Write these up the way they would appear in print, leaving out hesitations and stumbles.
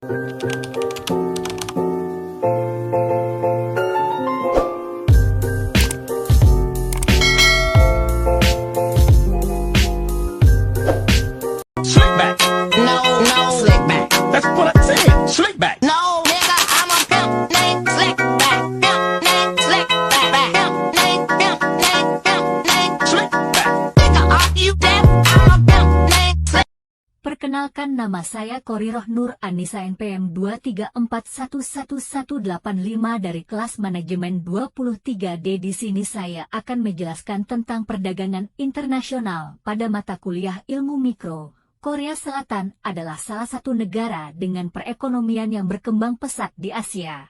Slick back. No, slick back. That's what I said. Slick back. No, nigga, I'm a pimp named Slick Back. Pimp named Slick Back. Pimp named Slick back. Nigga, are you deaf? I'm a pimp named Slick. Perkenalkan, nama saya Koriroh Nur Anissa NPM 234111185 dari kelas manajemen 23D. Di sini saya akan menjelaskan tentang perdagangan internasional pada mata kuliah Ilmu Mikro. Korea Selatan adalah salah satu negara dengan perekonomian yang berkembang pesat di Asia.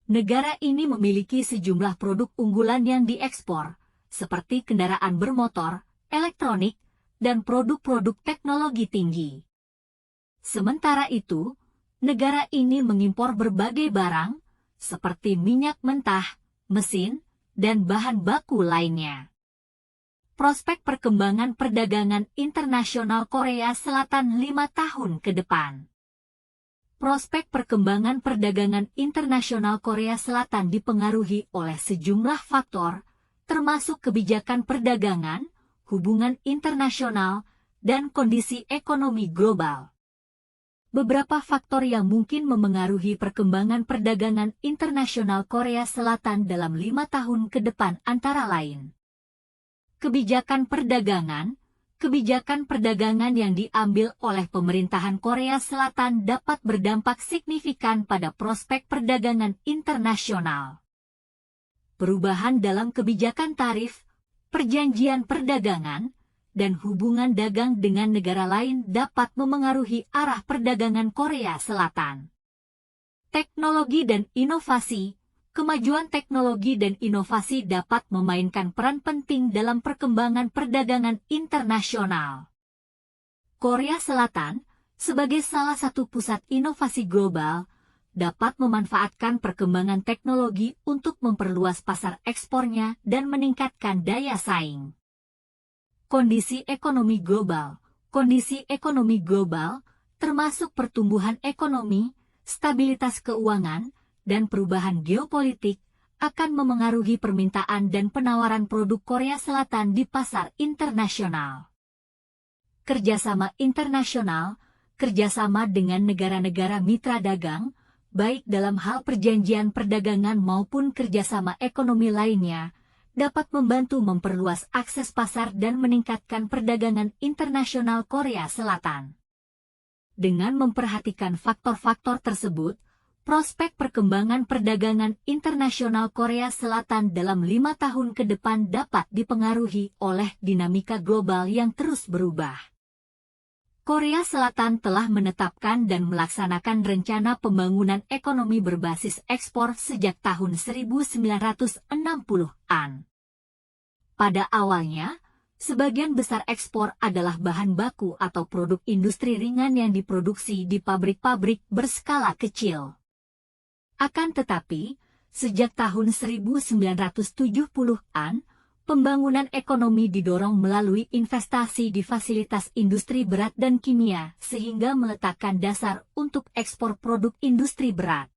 Negara ini memiliki sejumlah produk unggulan yang diekspor, seperti kendaraan bermotor, elektronik, dan produk-produk teknologi tinggi. Sementara itu, negara ini mengimpor berbagai barang, seperti minyak mentah, mesin, dan bahan baku lainnya. Prospek perkembangan perdagangan internasional Korea Selatan 5 tahun ke depan. Prospek perkembangan perdagangan internasional Korea Selatan dipengaruhi oleh sejumlah faktor, termasuk kebijakan perdagangan, hubungan internasional, dan kondisi ekonomi global. Beberapa faktor yang mungkin memengaruhi perkembangan perdagangan internasional Korea Selatan dalam 5 tahun ke depan antara lain: kebijakan perdagangan yang diambil oleh pemerintahan Korea Selatan dapat berdampak signifikan pada prospek perdagangan internasional. Perubahan dalam kebijakan tarif, perjanjian perdagangan, dan hubungan dagang dengan negara lain dapat memengaruhi arah perdagangan Korea Selatan. Teknologi dan inovasi. Kemajuan teknologi dan inovasi dapat memainkan peran penting dalam perkembangan perdagangan internasional. Korea Selatan, sebagai salah satu pusat inovasi global, dapat memanfaatkan perkembangan teknologi untuk memperluas pasar ekspornya dan meningkatkan daya saing. Kondisi ekonomi global. Kondisi ekonomi global, termasuk pertumbuhan ekonomi, stabilitas keuangan, dan perubahan geopolitik, akan memengaruhi permintaan dan penawaran produk Korea Selatan di pasar internasional. Kerjasama internasional, kerjasama dengan negara-negara mitra dagang, baik dalam hal perjanjian perdagangan maupun kerjasama ekonomi lainnya, dapat membantu memperluas akses pasar dan meningkatkan perdagangan internasional Korea Selatan. Dengan memperhatikan faktor-faktor tersebut, prospek perkembangan perdagangan internasional Korea Selatan dalam 5 tahun ke depan dapat dipengaruhi oleh dinamika global yang terus berubah. Korea Selatan telah menetapkan dan melaksanakan rencana pembangunan ekonomi berbasis ekspor sejak tahun 1960-an. Pada awalnya, sebagian besar ekspor adalah bahan baku atau produk industri ringan yang diproduksi di pabrik-pabrik berskala kecil. Akan tetapi, sejak tahun 1970-an, pembangunan ekonomi didorong melalui investasi di fasilitas industri berat dan kimia, sehingga meletakkan dasar untuk ekspor produk industri berat.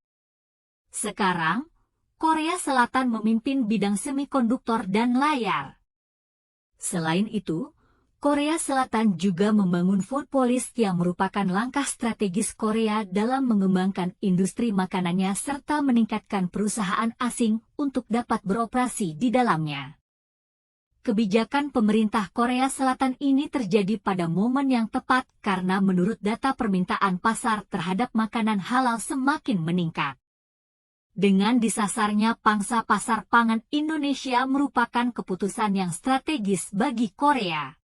Sekarang, Korea Selatan memimpin bidang semikonduktor dan layar. Selain itu, Korea Selatan juga membangun Food Police yang merupakan langkah strategis Korea dalam mengembangkan industri makanannya serta meningkatkan perusahaan asing untuk dapat beroperasi di dalamnya. Kebijakan pemerintah Korea Selatan ini terjadi pada momen yang tepat karena menurut data permintaan pasar terhadap makanan halal semakin meningkat. Dengan disasarnya pangsa pasar pangan Indonesia merupakan keputusan yang strategis bagi Korea.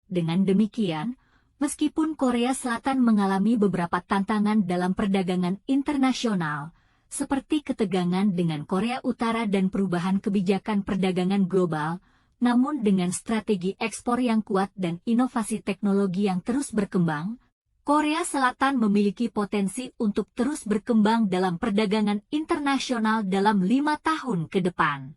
Dengan demikian, meskipun Korea Selatan mengalami beberapa tantangan dalam perdagangan internasional, seperti ketegangan dengan Korea Utara dan perubahan kebijakan perdagangan global, namun dengan strategi ekspor yang kuat dan inovasi teknologi yang terus berkembang, Korea Selatan memiliki potensi untuk terus berkembang dalam perdagangan internasional dalam 5 tahun ke depan.